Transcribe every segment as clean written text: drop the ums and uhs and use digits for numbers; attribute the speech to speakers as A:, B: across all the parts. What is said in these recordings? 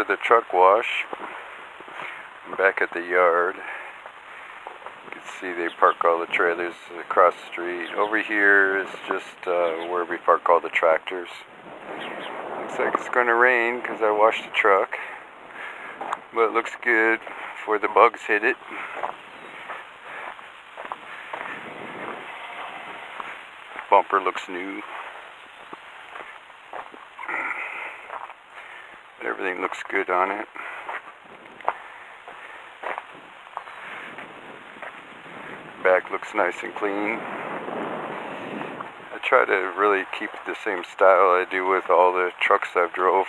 A: the truck wash. I'm back at the yard. You can see they park all the trailers across the street. Over here is just where we park all the tractors. Looks like it's going to rain because I washed the truck. But it looks good before the bugs hit it. Bumper looks new. Everything looks good on it. Back looks nice and clean. I try to really keep the same style I do with all the trucks I've drove.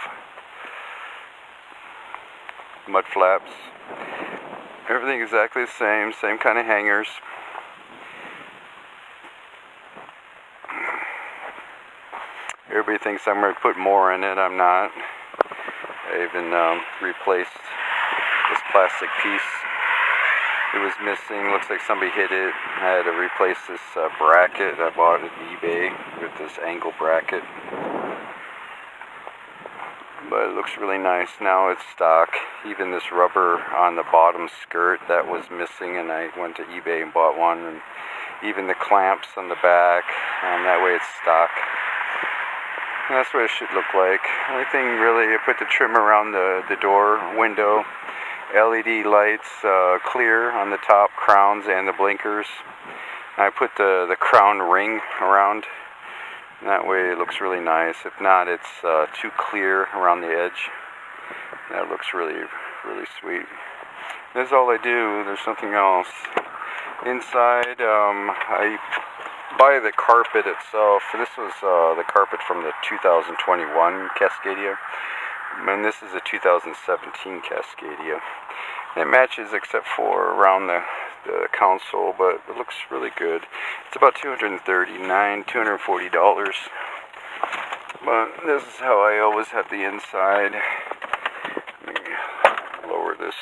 A: Mud flaps. Everything exactly the same kind of hangers. Everybody thinks I'm going to put more in it. I'm not. I even replaced this plastic piece. It was missing. Looks like somebody hit it. I had to replace this bracket I bought at eBay with this angle bracket. But it looks really nice. Now it's stock. Even this rubber on the bottom skirt that was missing, and I went to eBay and bought one. And even the clamps on the back. That way it's stock. And that's what it should look like. Only thing really, I put the trim around the door, window, LED lights, clear on the top, crowns and the blinkers. And I put the crown ring around. And that way it looks really nice. If not, it's too clear around the edge. That looks really, really sweet. That's all I do. There's something else. Inside, I buy the carpet itself. This was the carpet from the 2021 Cascadia, and this is a 2017 Cascadia. It matches except for around the console, but it looks really good. It's about $240. But this is how I always have the inside. Let me lower this.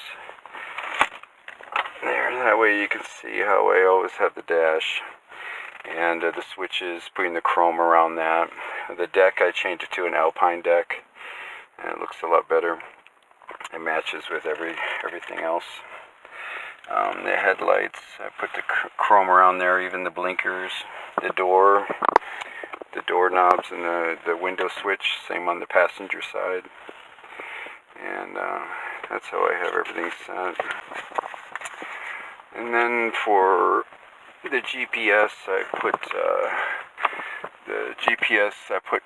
A: There, that way you can see how I always have the dash. And the switches, putting the chrome around that. The deck, I changed it to an Alpine deck, and it looks a lot better. It matches with everything else. The headlights, I put the chrome around there, even the blinkers, the door knobs, and the window switch, same on the passenger side. And that's how I have everything set. And then for the GPS, I put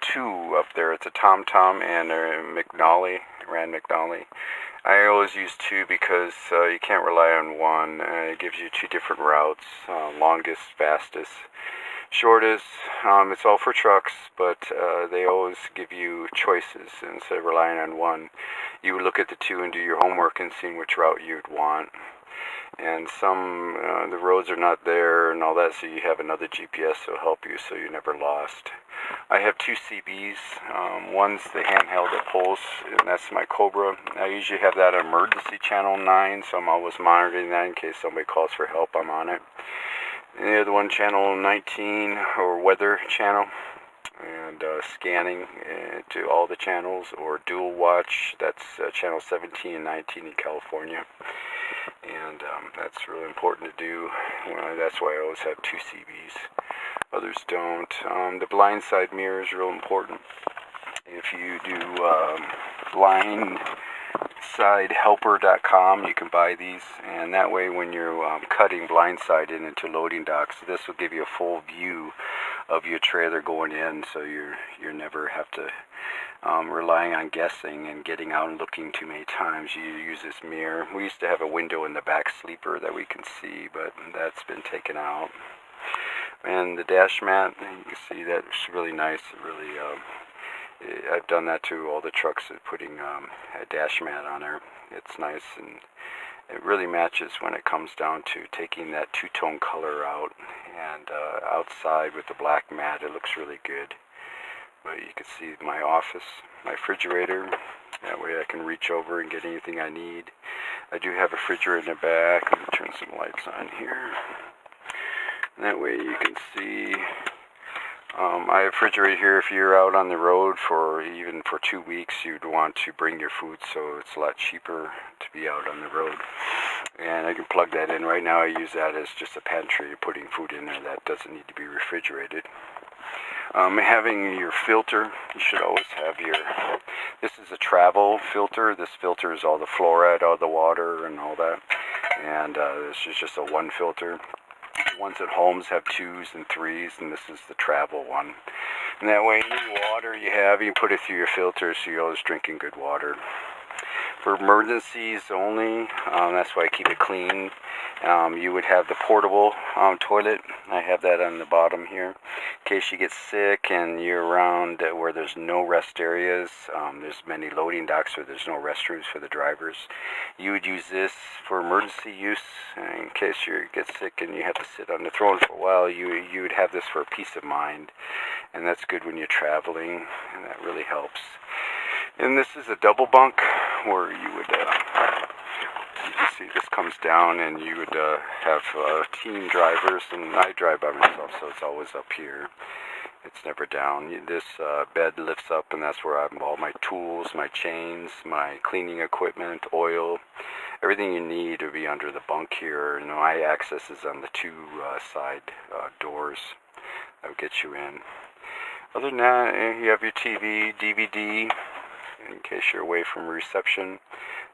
A: two up there. It's a TomTom and a Rand McNally. I always use two because you can't rely on one. It gives you two different routes, longest, fastest, shortest. It's all for trucks, but they always give you choices. Instead of relying on one, you would look at the two and do your homework and see which route you'd want. And some, the roads are not there and all that, so you have another GPS that will help you so you're never lost. I have two CBs. One's the handheld that pulls, and that's my Cobra. I usually have that on emergency channel 9, so I'm always monitoring that in case somebody calls for help. I'm on it. And the other one, channel 19, or weather channel, and scanning to all the channels, or dual watch. That's channel 17 and 19 in California. And that's really important to do. That's why I always have two CBs. Others don't. The blind side mirror is real important. If you do blindsidehelper.com, you can buy these, and that way when you're cutting blindsided into loading docks, this will give you a full view of your trailer going in, so you never have to relying on guessing and getting out and looking too many times. You use this mirror. We used to have a window in the back sleeper that we can see, but that's been taken out. And the dash mat, you can see that's really nice. Really, I've done that to all the trucks, putting a dash mat on there. It's nice, and it really matches when it comes down to taking that two-tone color out. And outside with the black mat, it looks really good. But you can see my office, my refrigerator. That way I can reach over and get anything I need. I do have a refrigerator in the back. Let me turn some lights on here. And that way you can see I refrigerate here. If you're out on the road for even for 2 weeks, you'd want to bring your food, so it's a lot cheaper to be out on the road. And I can plug that in. Right now I use that as just a pantry, putting food in there that doesn't need to be refrigerated. Having your filter, you should always have your, this is a travel filter. This filter is all the fluoride, all the water and all that. And this is just a one filter. The ones at homes have 2s and 3s, and this is the travel one. And that way, any water you have, you put it through your filter, so you're always drinking good water. For emergencies only, that's why I keep it clean. You would have the portable toilet. I have that on the bottom here. In case you get sick and you're around where there's no rest areas, there's many loading docks where there's no restrooms for the drivers. You would use this for emergency use. In case you get sick and you have to sit on the throne for a while, you would have this for peace of mind. And that's good when you're traveling, and that really helps. And this is a double bunk where you would, you can see this comes down, and you would have team drivers, and I drive by myself, so it's always up here. It's never down. This bed lifts up, and that's where I have all my tools, my chains, my cleaning equipment, oil, everything you need to be under the bunk here. You know, my access is on the two side doors that will get you in. Other than that, you have your TV, DVD, in case you're away from reception.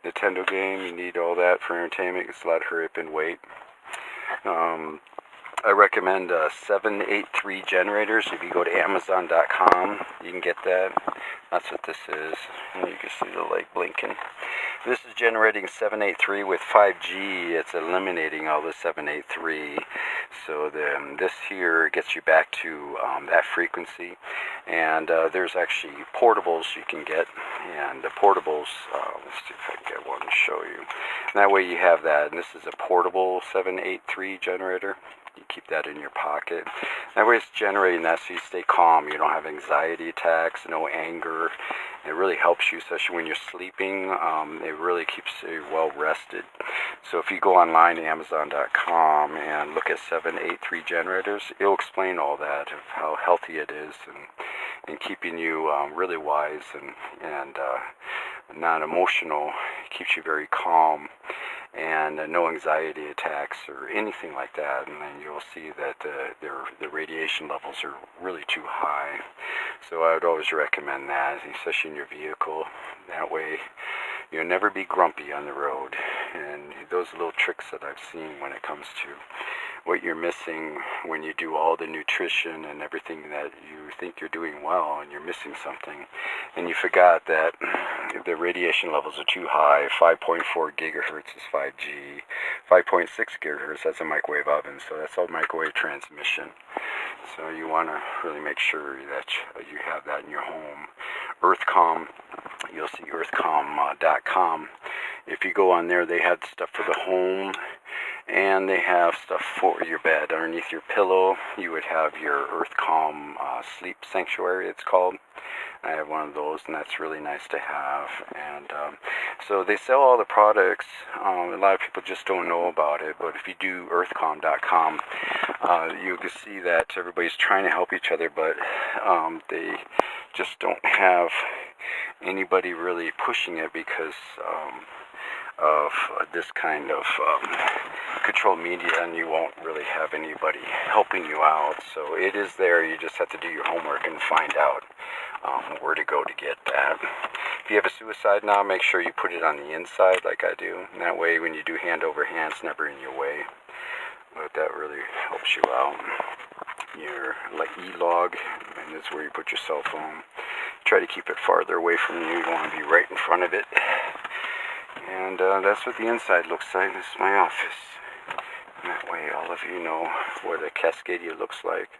A: Nintendo game, you need all that for entertainment. It's a lot of hurry up and wait. I recommend 783 generators. If you go to Amazon.com, you can get that. That's what this is. And you can see the light blinking. This is generating 783 with 5G. It's eliminating all the 783. So this here gets you back to that frequency. And there's actually portables you can get. And the portables, let's see if I can get one to show you. And that way you have that. And this is a portable 783 generator. You keep that in your pocket. That way it's generating that so you stay calm. You don't have anxiety attacks, no anger. It really helps you, especially when you're sleeping. It really keeps you well rested. So if you go online to Amazon.com and look at 783 generators, it'll explain all that, of how healthy it is, and keeping you really wise and not emotional. It keeps you very calm. And no anxiety attacks or anything like that, and then you'll see that the radiation levels are really too high. So I would always recommend that, especially in your vehicle. That way you'll never be grumpy on the road. And those little tricks that I've seen when it comes to what you're missing when you do all the nutrition and everything that you think you're doing well, and you're missing something, and you forgot that if the radiation levels are too high. 5.4 gigahertz is 5G, 5.6 gigahertz, that's a microwave oven, so that's all microwave transmission. So you want to really make sure that you have that in your home. EarthCom, you'll see earthcom.com. If you go on there, they have stuff for the home, and they have stuff for your bed. Underneath your pillow, you would have your EarthCalm Sleep Sanctuary, it's called. I have one of those, and that's really nice to have. And so they sell all the products. A lot of people just don't know about it, but if you do earthcom.com, you can see that everybody's trying to help each other, but they just don't have anybody really pushing it because of this kind of controlled media, and you won't really have anybody helping you out. So it is there. You just have to do your homework and find out where to go to get that. If you have a suicide now, make sure you put it on the inside like I do, and that way when you do hand over hand, it's never in your way. But that really helps you out. Your like e-log, and that's where you put your cell phone. Try to keep it farther away from you. You don't want to be right in front of it. And that's what the inside looks like. This is my office. And that way all of you know what a Cascadia looks like.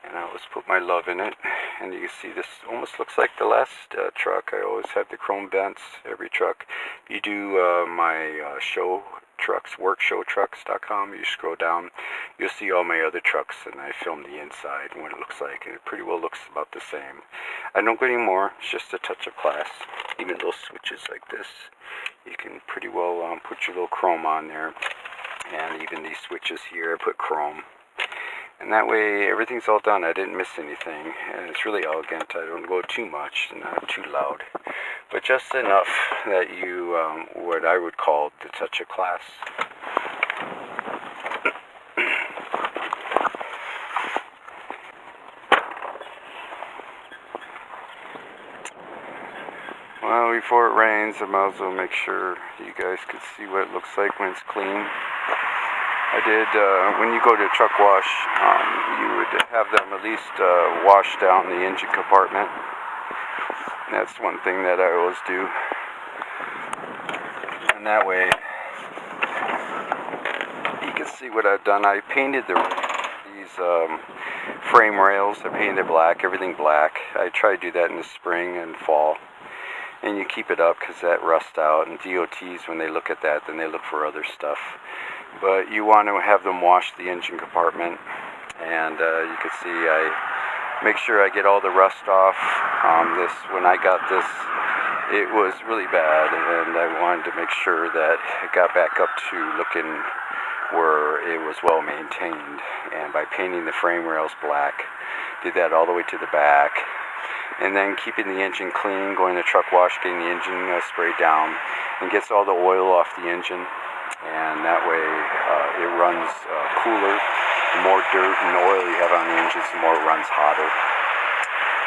A: And I always put my love in it. And you can see this almost looks like the last truck. I always have the chrome vents, every truck. You do my show trucks, workshowtrucks.com, you scroll down, you'll see all my other trucks, and I filmed the inside and what it looks like, and it pretty well looks about the same. I don't go anymore, it's just a touch of class. Even little switches like this, you can pretty well put your little chrome on there, and even these switches here, I put chrome. And that way everything's all done. I didn't miss anything. And it's really elegant. I don't go too much, not too loud. But just enough that you, what I would call the touch of class. Well, before it rains, I might as well make sure you guys could see what it looks like when it's clean. I did, when you go to a truck wash, you would have them at least wash down the engine compartment. That's one thing that I always do. And that way, you can see what I've done. I painted these frame rails. I painted black, everything black. I try to do that in the spring and fall. And you keep it up because that rusts out. And DOTs, when they look at that, then they look for other stuff. But you want to have them wash the engine compartment. And you can see I make sure I get all the rust off. When I got this, it was really bad. And I wanted to make sure that it got back up to looking where it was well maintained. And by painting the frame rails black, did that all the way to the back. And then keeping the engine clean, going to truck wash, getting the engine sprayed down, and gets all the oil off the engine. And that way it runs cooler. The more dirt and oil you have on the engine, the more it runs hotter.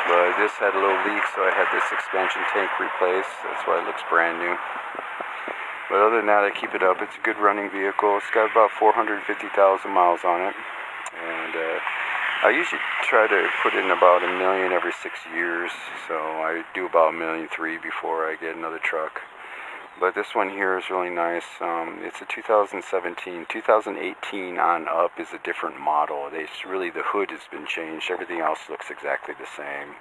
A: But this had a little leak, so I had this expansion tank replaced. That's why it looks brand new. But other than that, I keep it up. It's a good running vehicle. It's got about 450,000 miles on it. And I usually try to put in about 1 million every 6 years, so I do about 1.3 million before I get another truck. But this one here is really nice. It's a 2017. 2018 on up is a different model. Really, the hood has been changed. Everything else looks exactly the same.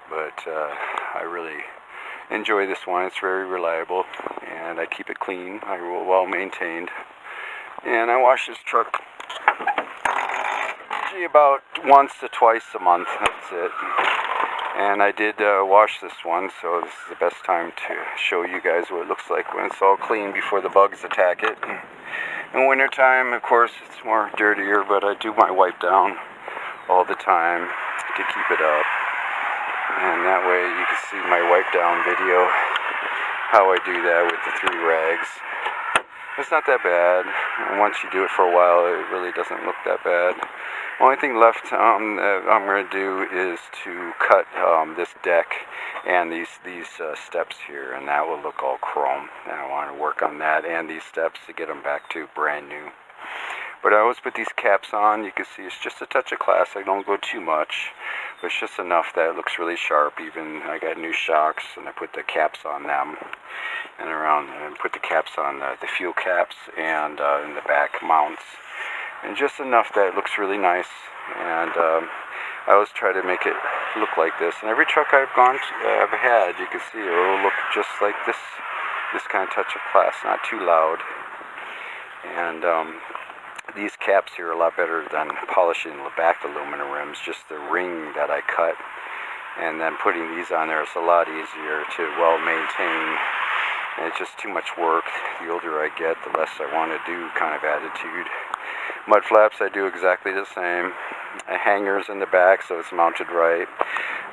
A: But I really enjoy this one. It's very reliable, and I keep it clean. Well maintained. And I wash this truck about once to twice a month. That's it. And I did wash this one, so this is the best time to show you guys what it looks like when it's all clean before the bugs attack it. In wintertime, of course, it's more dirtier, but I do my wipe down all the time to keep it up. And that way you can see my wipe down video, how I do that with the 3 rags. It's not that bad. And once you do it for a while, it really doesn't look that bad. Only thing left I'm going to do is to cut this deck and these steps here, and that will look all chrome. And I want to work on that and these steps to get them back to brand new. But I always put these caps on. You can see it's just a touch of class. I don't go too much, but it's just enough that it looks really sharp. Even I got new shocks, and I put the caps on them, and put the caps on the fuel caps and in the back mounts. And just enough that it looks really nice. And I always try to make it look like this. And every truck I've had, you can see it will look just like this kind of touch of class, not too loud. And these caps here are a lot better than polishing the back aluminum rims. Just the ring that I cut, and then putting these on there is a lot easier to well maintain. And it's just too much work. The older I get, the less I want to do kind of attitude. Mud flaps, I do exactly the same. Hangers in the back, so it's mounted right.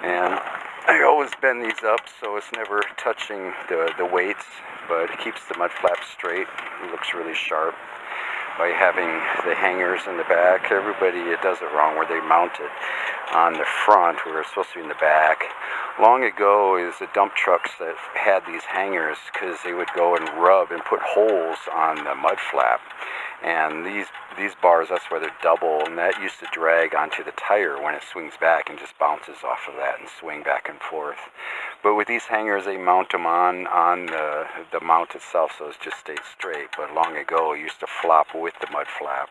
A: And I always bend these up so it's never touching the weights, but it keeps the mud flaps straight. It looks really sharp. By having the hangers in the back, everybody does it wrong where they mount it on the front where it's supposed to be in the back. Long ago, is the dump trucks that had these hangers because they would go and rub and put holes on the mud flap. And these bars, that's why they're double, and that used to drag onto the tire when it swings back and just bounces off of that and swing back and forth. But with these hangers, they mount them on the mount itself, so it just stays straight. But long ago, it used to flop with the mud flap,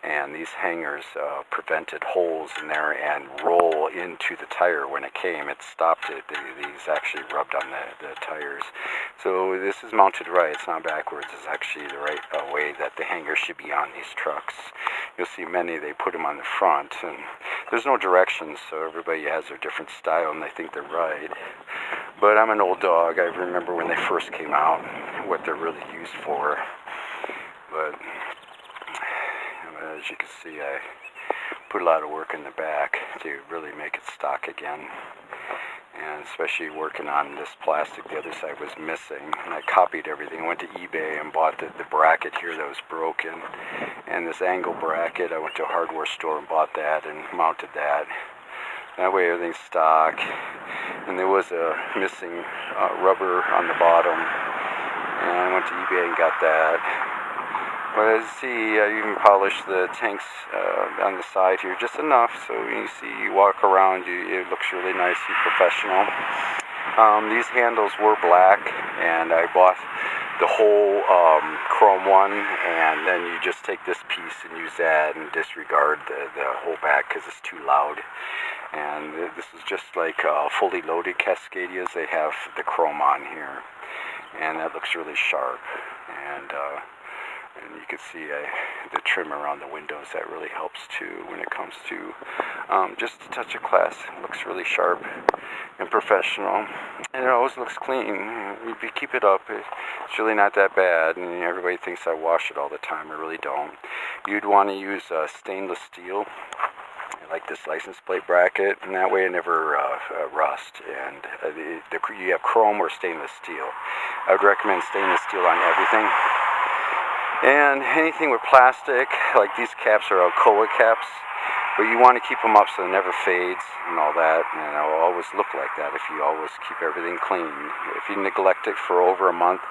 A: and these hangers prevented holes in there and roll into the tire when it came. It stopped it. These actually rubbed on the tires. So this is mounted right. It's not backwards. It's actually the right way that the hanger should be on these trucks. You'll see many, they put them on the front, and there's no directions, so everybody has their different style, and they think they're right. But I'm an old dog. I remember when they first came out, what they're really used for. But as you can see, I put a lot of work in the back to really make it stock again. And especially working on this plastic, the other side was missing, and I copied everything. I went to eBay and bought the bracket here that was broken, and this angle bracket, I went to a hardware store and bought that and mounted that. That way everything's stock, and there was a missing rubber on the bottom, and I went to eBay and got that. But as you see, I even polished the tanks on the side here just enough, so you see, you walk around, it looks really nice and professional. These handles were black, and I bought the whole chrome one, and then you just take this piece and use that and disregard the whole back because it's too loud. And this is just like fully loaded Cascadias. They have the chrome on here, and that looks really sharp. And you can see the trim around the windows. That really helps too when it comes to just a touch of class. It looks really sharp and professional, and it always looks clean. If you keep it up, it's really not that bad, and everybody thinks I wash it all the time. I really don't. You'd want to use stainless steel, like this license plate bracket, and that way it never rust. And you have chrome or stainless steel. I would recommend stainless steel on everything. And anything with plastic, like these caps are Alcoa caps, but you want to keep them up so it never fades and all that, and it'll always look like that if you always keep everything clean. If you neglect it for over a month,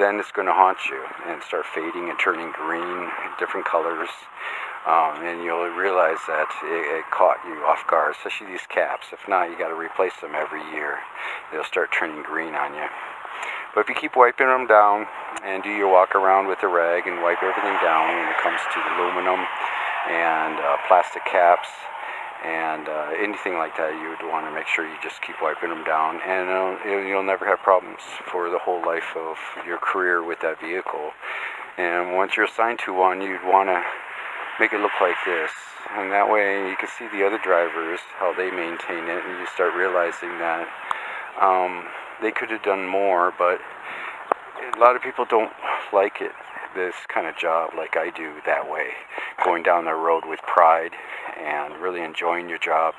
A: then it's going to haunt you and start fading and turning green, different colors, and you'll realize that it caught you off guard, especially these caps. If not, you got to replace them every year. They'll start turning green on you. But if you keep wiping them down and do your walk around with a rag and wipe everything down when it comes to aluminum and plastic caps and anything like that, you would want to make sure you just keep wiping them down, and you'll never have problems for the whole life of your career with that vehicle. And once you're assigned to one, you'd want to make it look like this, and that way you can see the other drivers, how they maintain it, and you start realizing that they could have done more, but a lot of people don't like it, this kind of job like I do that way, going down the road with pride and really enjoying your job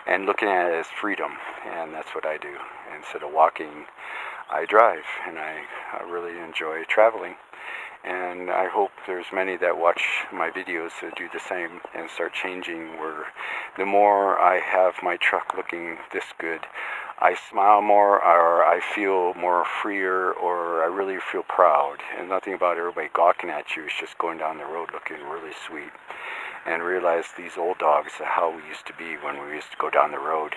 A: and looking at it as freedom. And that's what I do. Instead of walking, I drive, and I really enjoy traveling. And I hope there's many that watch my videos that do the same and start changing, where the more I have my truck looking this good, I smile more, or I feel more freer, or I really feel proud. And nothing about everybody gawking at you. It's just going down the road looking really sweet. And realize these old dogs, how we used to be when we used to go down the road.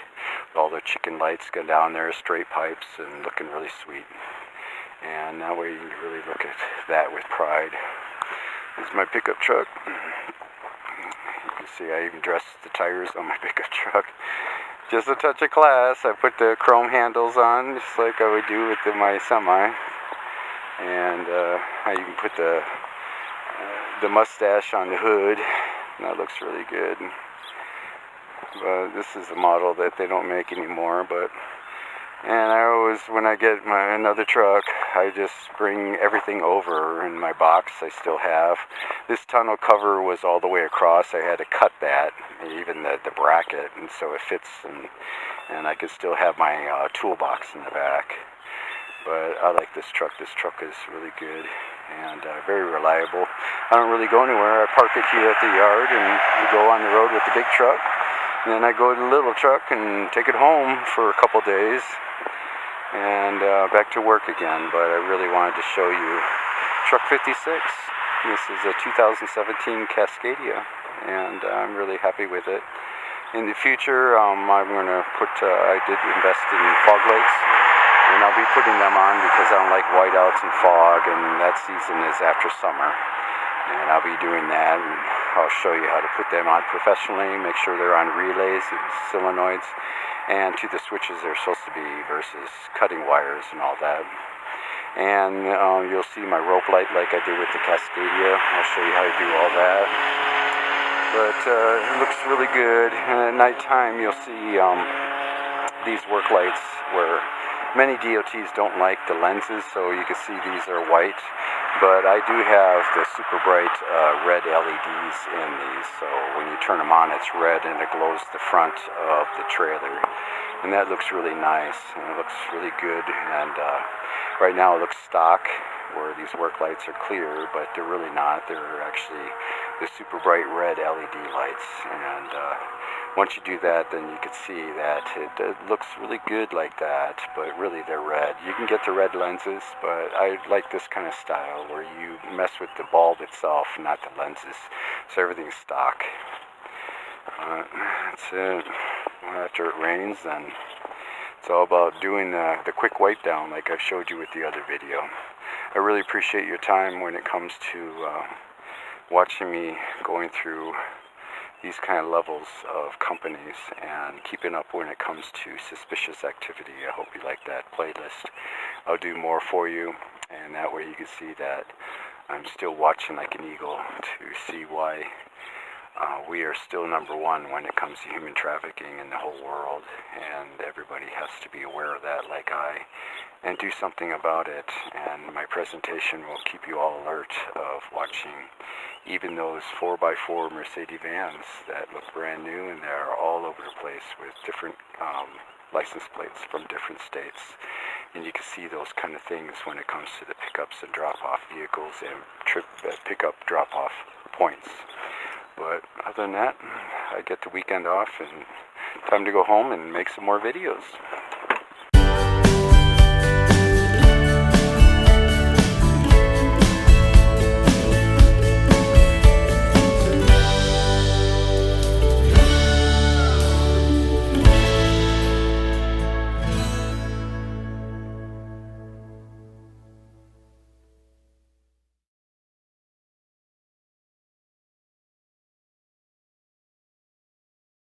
A: All the chicken lights go down there, straight pipes, and looking really sweet. And that way you can really look at that with pride. This is my pickup truck. You can see I even dressed the tires on my pickup truck. Just a touch of class. I put the chrome handles on, just like I would do with my semi. And I even put the mustache on the hood. And that looks really good. But this is a model that they don't make anymore, but and I always, when I get another truck, I just bring everything over in my box I still have. This tonneau cover was all the way across. I had to cut that, even the bracket, and so it fits, and I can still have my toolbox in the back. But I like this truck. This truck is really good and very reliable. I don't really go anywhere. I park it here at the yard and go on the road with the big truck. And then I go to the little truck and take it home for a couple days and back to work again. But I really wanted to show you Truck 56. This is a 2017 Cascadia, and I'm really happy with it. In the future, I'm going to put, I did invest in fog lights, and I'll be putting them on because I don't like whiteouts and fog, and that season is after summer. And I'll be doing that, and I'll show you how to put them on professionally, make sure they're on relays and solenoids, and to the switches they're supposed to be versus cutting wires and all that. And you'll see my rope light like I did with the Cascadia. I'll show you how to do all that. But it looks really good, and at nighttime you'll see these work lights where many DOTs don't like the lenses, so you can see these are white. But I do have the super bright red LEDs in these, so when you turn them on it's red and it glows the front of the trailer, and that looks really nice and it looks really good. And right now it looks stock, where these work lights are clear, but they're really not. They're actually the super bright red LED lights, and once you do that, then you can see that it looks really good like that, but really they're red. You can get the red lenses, but I like this kind of style where you mess with the bulb itself, not the lenses. So everything's stock. That's it. After it rains, then it's all about doing the quick wipe down like I showed you with the other video. I really appreciate your time when it comes to watching me going through these kind of levels of companies and keeping up when it comes to suspicious activity. I hope you like that playlist. I'll do more for you, and that way you can see that I'm still watching like an eagle to see why we are still number one when it comes to human trafficking in the whole world, and everybody has to be aware of that like I, and do something about it. And my presentation will keep you all alert of watching even those 4x4 Mercedes vans that look brand new, and they're all over the place with different license plates from different states. And you can see those kind of things when it comes to the pickups and drop-off vehicles and pickup drop-off points. But other than that, I get the weekend off and time to go home and make some more videos.